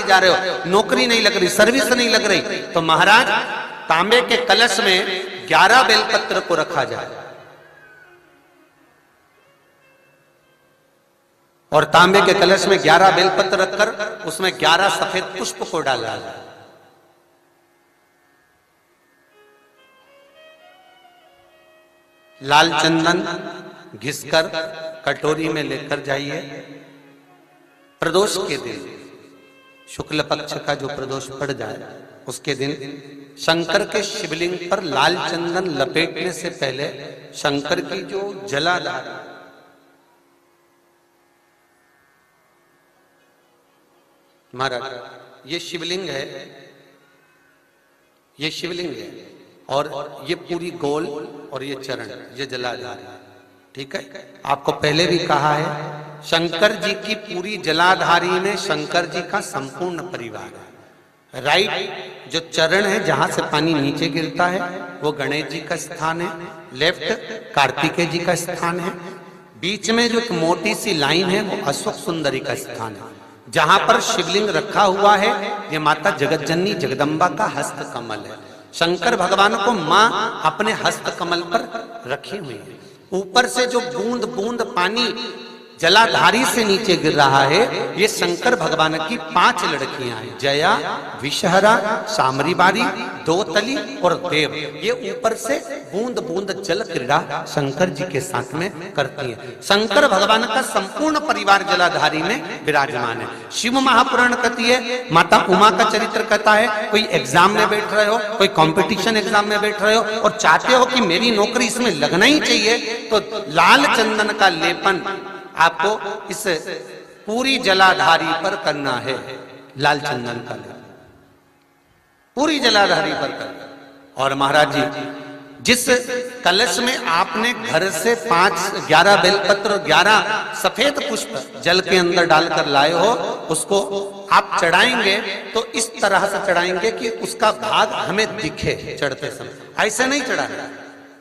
जा रहे हो, नौकरी नहीं लग रही, सर्विस नहीं लग रही, तो महाराज तांबे के कलश में 11 बेलपत्र को रखा जाए और तांबे के कलश में 11 बेलपत्र रखकर उसमें 11 सफेद पुष्प को डाला जाए। लाल चंदन घिसकर कटोरी में लेकर जाइए। प्रदोष के दिन, शुक्ल पक्ष का जो प्रदोष पड़ जाए उसके दिन शंकर के शिवलिंग पर लाल चंदन लपेटने से पहले शंकर की जो जलाधार, महाराज ये शिवलिंग है, ये शिवलिंग है और ये पूरी गोल और ये चरण, ये जलाधार, ठीक है। आपको पहले भी कहा है शंकर जी की पूरी जलाधारी में शंकर जी का संपूर्ण परिवार है। राइट जो चरण है जहां से पानी नीचे गिरता है वो गणेश जी का स्थान है, लेफ्ट कार्तिकेय जी का स्थान है, बीच में जो एक मोटी सी लाइन है वो अशोक सुंदरी का स्थान है। जहां पर शिवलिंग रखा हुआ है ये माता जगत जननी जगदम्बा का हस्त कमल है। शंकर भगवान को मां अपने हस्त कमल पर रखी हुई है। ऊपर से जो बूंद बूंद पानी जलाधारी से नीचे गिर रहा है ये शंकर भगवान की 5 लड़कियां हैं, जया, विषहरा, सामरीबारी, दोतली और देव। ये ऊपर से बूंद बूंद जल क्रीड़ा शंकर जी के साथ में करती हैं। शंकर भगवान का संपूर्ण परिवार जलाधारी में विराजमान है। शिव महापुराण कहती है, माता उमा का चरित्र कहता है, कोई एग्जाम में बैठ रहे हो, कोई कंपटीशन एग्जाम में बैठ रहे हो और चाहते हो कि मेरी नौकरी इसमें लगना ही चाहिए, तो लाल चंदन का लेपन आपको इस पूरी जलाधारी पर करना है। लाल चंदन का लेपन पूरी जलाधारी पर करना। और महाराज जी जिस कलश में आपने घर से 11 बेलपत्र और 11 सफेद पुष्प जल के अंदर डालकर लाए हो, उसको आप चढ़ाएंगे तो इस तरह से चढ़ाएंगे कि उसका भाग हमें दिखे चढ़ते समय। ऐसे नहीं चढ़ाना,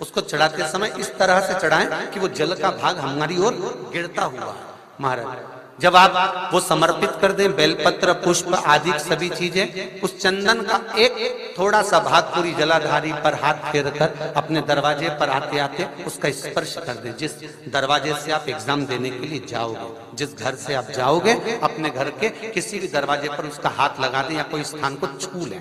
उसको चढ़ाते समय इस तरह से चढ़ाएं कि वो जल का भाग हमारी ओर गिरता हुआ। महाराज जब आप वो समर्पित कर दें, बेलपत्र पुष्प आदि सभी चीजें, उस चंदन का एक थोड़ा सा भाग पूरी जलाधारी पर हाथ फेर कर अपने दरवाजे पर आते आते उसका स्पर्श कर दें। जिस दरवाजे से आप एग्जाम देने के लिए जाओगे, जिस घर से आप जाओगे, अपने घर के किसी भी दरवाजे पर उसका हाथ लगा दें या कोई स्थान को छू लें।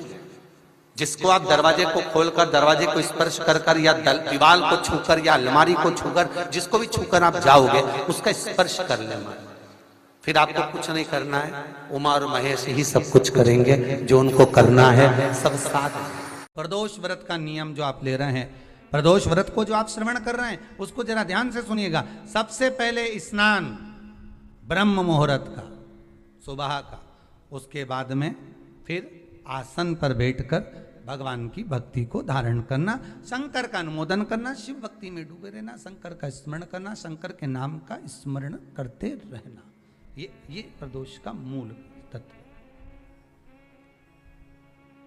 जिसको आप दरवाजे को खोलकर, दरवाजे को स्पर्श कर कर या दीवार को छूकर या अलमारी को छूकर, जिसको भी छूकर आप जाओगे उसका स्पर्श कर लेना। फिर आपको कुछ नहीं करना है, उमा और महेश ही सब कुछ करेंगे जो उनको करना है, सब साथ। प्रदोष व्रत का नियम जो आप ले रहे हैं, प्रदोष व्रत को जो आप श्रवण कर रहे हैं उसको जरा ध्यान से सुनिएगा। सबसे पहले स्नान ब्रह्म मुहूर्त का, सुबह का, उसके बाद में फिर आसन पर बैठकर भगवान की भक्ति को धारण करना, शंकर का अनुमोदन करना, शिव भक्ति में डूबे रहना, शंकर का स्मरण करना, शंकर के नाम का स्मरण करते रहना। ये प्रदोष का मूल तत्व।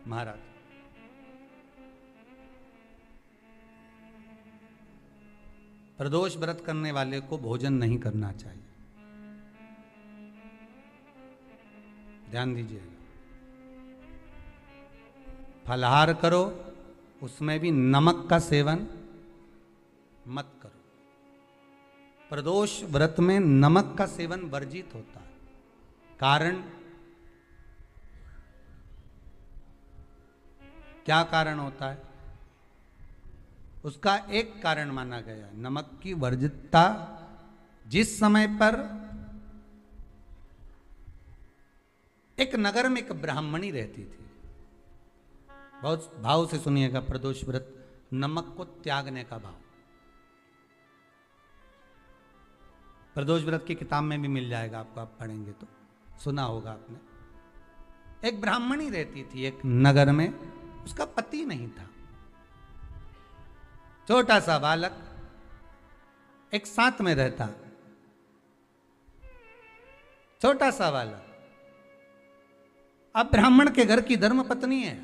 महाराज प्रदोष व्रत करने वाले को भोजन नहीं करना चाहिए, ध्यान दीजिएगा। फलाहार करो, उसमें भी नमक का सेवन मत करो। प्रदोष व्रत में नमक का सेवन वर्जित होता है। कारण क्या कारण होता है? उसका एक कारण माना गया नमक की वर्जितता। जिस समय पर एक नगर में एक ब्राह्मणी रहती थी, बहुत भाव से सुनिएगा, प्रदोष व्रत नमक को त्यागने का भाव। प्रदोष व्रत की किताब में भी मिल जाएगा आपको, आप पढ़ेंगे तो सुना होगा आपने। एक ब्राह्मणी रहती थी एक नगर में, उसका पति नहीं था, छोटा सा बालक एक साथ में रहता, छोटा सा बालक। अब ब्राह्मण के घर की धर्म पत्नी है,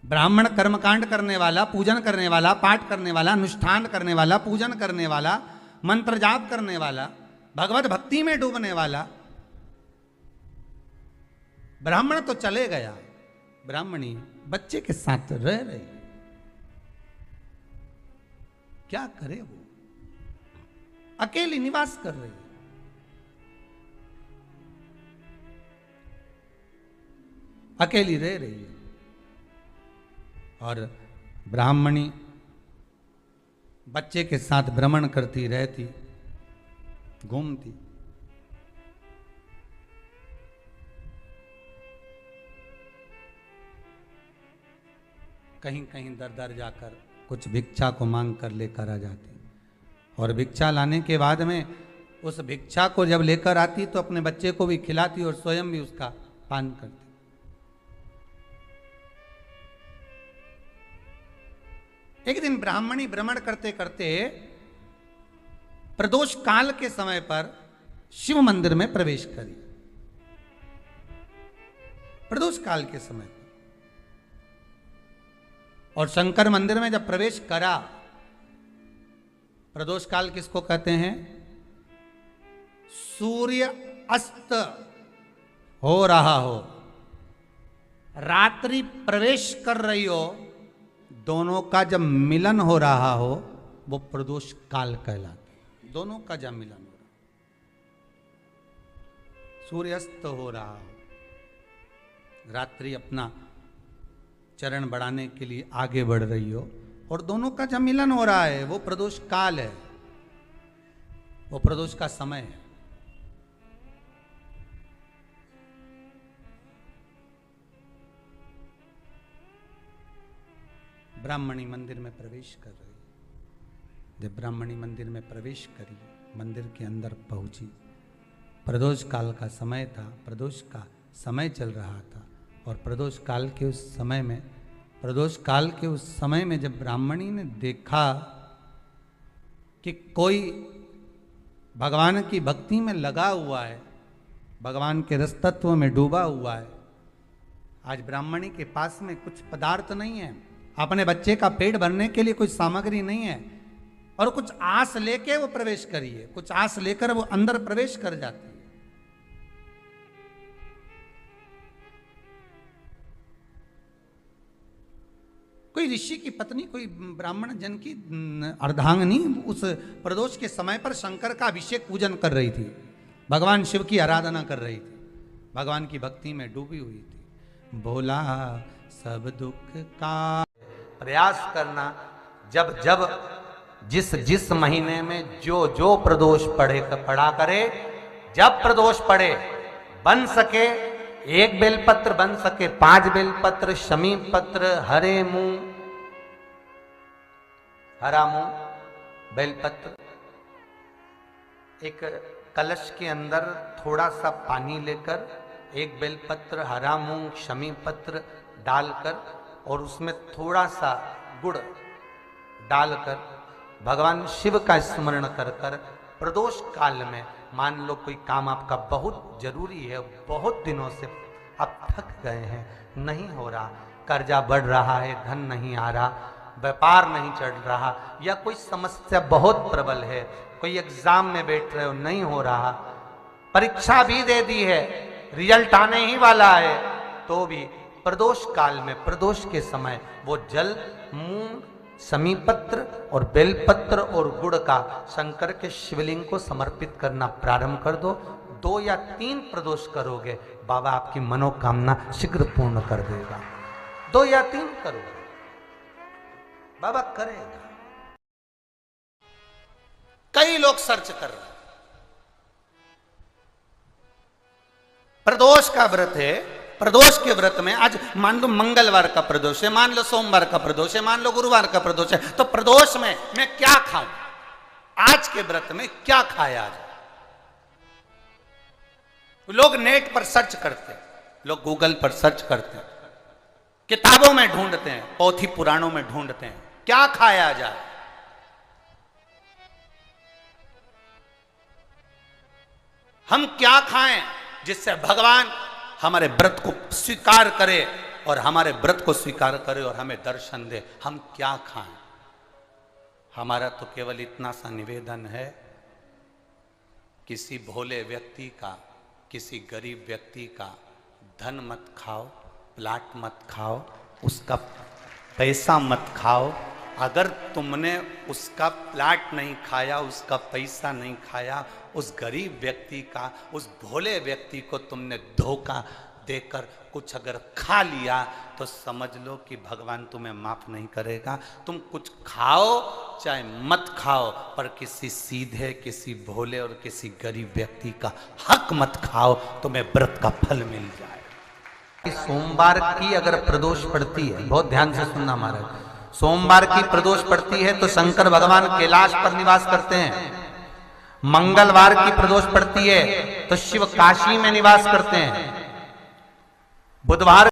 ब्राह्मण कर्मकांड करने वाला, पूजन करने वाला, पाठ करने वाला, अनुष्ठान करने वाला, पूजन करने वाला, मंत्र जाप करने वाला, भगवत भक्ति में डूबने वाला ब्राह्मण तो चले गया, ब्राह्मणी बच्चे के साथ रह रही, क्या करे वो, अकेली निवास कर रही, अकेली रह रही है। और ब्राह्मणी बच्चे के साथ भ्रमण करती रहती, घूमती। कहीं कहीं दर दर जाकर कुछ भिक्षा को मांग कर लेकर आ जाती, और भिक्षा लाने के बाद में उस भिक्षा को जब लेकर आती तो अपने बच्चे को भी खिलाती और स्वयं भी उसका पान करती। एक दिन ब्राह्मणी भ्रमण करते करते प्रदोष काल के समय पर शिव मंदिर में प्रवेश करी। प्रदोष काल के समय पर, और शंकर मंदिर में जब प्रवेश करा, प्रदोष काल किसको कहते हैं? सूर्य अस्त हो रहा हो, रात्रि प्रवेश कर रही हो, दोनों का जब मिलन हो रहा हो वो प्रदोष काल कहलाता है। दोनों का जब मिलन हो रहा, सूर्यास्त हो रहा हो, रात्रि अपना चरण बढ़ाने के लिए आगे बढ़ रही हो, और दोनों का जब मिलन हो रहा है वो प्रदोष काल है, वो प्रदोष का समय है। ब्राह्मणी मंदिर में प्रवेश कर रही। जब ब्राह्मणी मंदिर में प्रवेश करी, मंदिर के अंदर पहुंची, प्रदोष काल का समय था, प्रदोष का समय चल रहा था, और प्रदोष काल के उस समय में, प्रदोष काल के उस समय में जब ब्राह्मणी ने देखा कि कोई भगवान की भक्ति में लगा हुआ है, भगवान के रस तत्व में डूबा हुआ है, आज ब्राह्मणी के पास में कुछ पदार्थ नहीं है, अपने बच्चे का पेट भरने के लिए कोई सामग्री नहीं है, और कुछ आस लेके वो प्रवेश करिए, कुछ आस लेकर वो अंदर प्रवेश कर जाती है। कोई ऋषि की पत्नी, कोई ब्राह्मण जन की अर्धांगिनी उस प्रदोष के समय पर शंकर का अभिषेक पूजन कर रही थी, भगवान शिव की आराधना कर रही थी, भगवान की भक्ति में डूबी हुई थी। भोला सब दुख का प्रयास करना, जब जब जिस जिस महीने में जो जो प्रदोष पड़ा करे, जब प्रदोष पड़े, बन सके 1 बेलपत्र, बन सके 5 बेलपत्र, शमी पत्र, हरे मुंह, हरा मुंह, बेलपत्र, एक कलश के अंदर थोड़ा सा पानी लेकर 1 बेलपत्र, हरा मूंग, शमी पत्र डालकर और उसमें थोड़ा सा गुड़ डालकर भगवान शिव का स्मरण कर कर प्रदोष काल में, मान लो कोई काम आपका बहुत जरूरी है, बहुत दिनों से आप थक गए हैं, नहीं हो रहा, कर्जा बढ़ रहा है, धन नहीं आ रहा, व्यापार नहीं चढ़ रहा, या कोई समस्या बहुत प्रबल है, कोई एग्जाम में बैठ रहे हो, नहीं हो रहा, परीक्षा भी दे दी है, रिजल्ट आने ही वाला है, तो भी प्रदोष काल में, प्रदोष के समय वो जल, मूंग, समीपत्र और बेलपत्र और गुड़ का शंकर के शिवलिंग को समर्पित करना प्रारंभ कर दो। 2 या 3 प्रदोष करोगे, बाबा आपकी मनोकामना शीघ्र पूर्ण कर देगा। 2 या 3 करोगे, बाबा करेगा। कई लोग सर्च कर रहे हैं, प्रदोष का व्रत है, प्रदोष के व्रत में आज मान लो मंगलवार का प्रदोष है, मान लो सोमवार का प्रदोष है, मान लो गुरुवार का प्रदोष है, तो प्रदोष में मैं क्या खाऊं, आज के व्रत में क्या खाया जाए। लोग नेट पर सर्च करते हैं, लोग गूगल पर सर्च करते हैं, किताबों में ढूंढते हैं, पोथी पुराणों में ढूंढते हैं, क्या खाया जाए। हम क्या खाएं जिससे भगवान हमारे व्रत को स्वीकार करे और हमारे व्रत को स्वीकार करे और हमें दर्शन दे। हम क्या खाएं? हमारा तो केवल इतना सा निवेदन है, किसी भोले व्यक्ति का, किसी गरीब व्यक्ति का धन मत खाओ, प्लाट मत खाओ, उसका पैसा मत खाओ। अगर तुमने उसका प्लाट नहीं खाया, उसका पैसा नहीं खाया, उस गरीब व्यक्ति का, उस भोले व्यक्ति को तुमने धोखा देकर कुछ अगर खा लिया तो समझ लो कि भगवान तुम्हें माफ नहीं करेगा। तुम कुछ खाओ चाहे मत खाओ, पर किसी सीधे, किसी भोले और किसी गरीब व्यक्ति का हक मत खाओ, तुम्हें व्रत का फल मिल जाए। सोमवार की अगर प्रदोष पड़ती है, बहुत ध्यान से सुनना महाराज, सोमवार की प्रदोष पड़ती है तो शंकर भगवान कैलाश पर निवास करते हैं। मंगलवार की प्रदोष पड़ती है तो शिव काशी में निवास करते हैं। बुधवार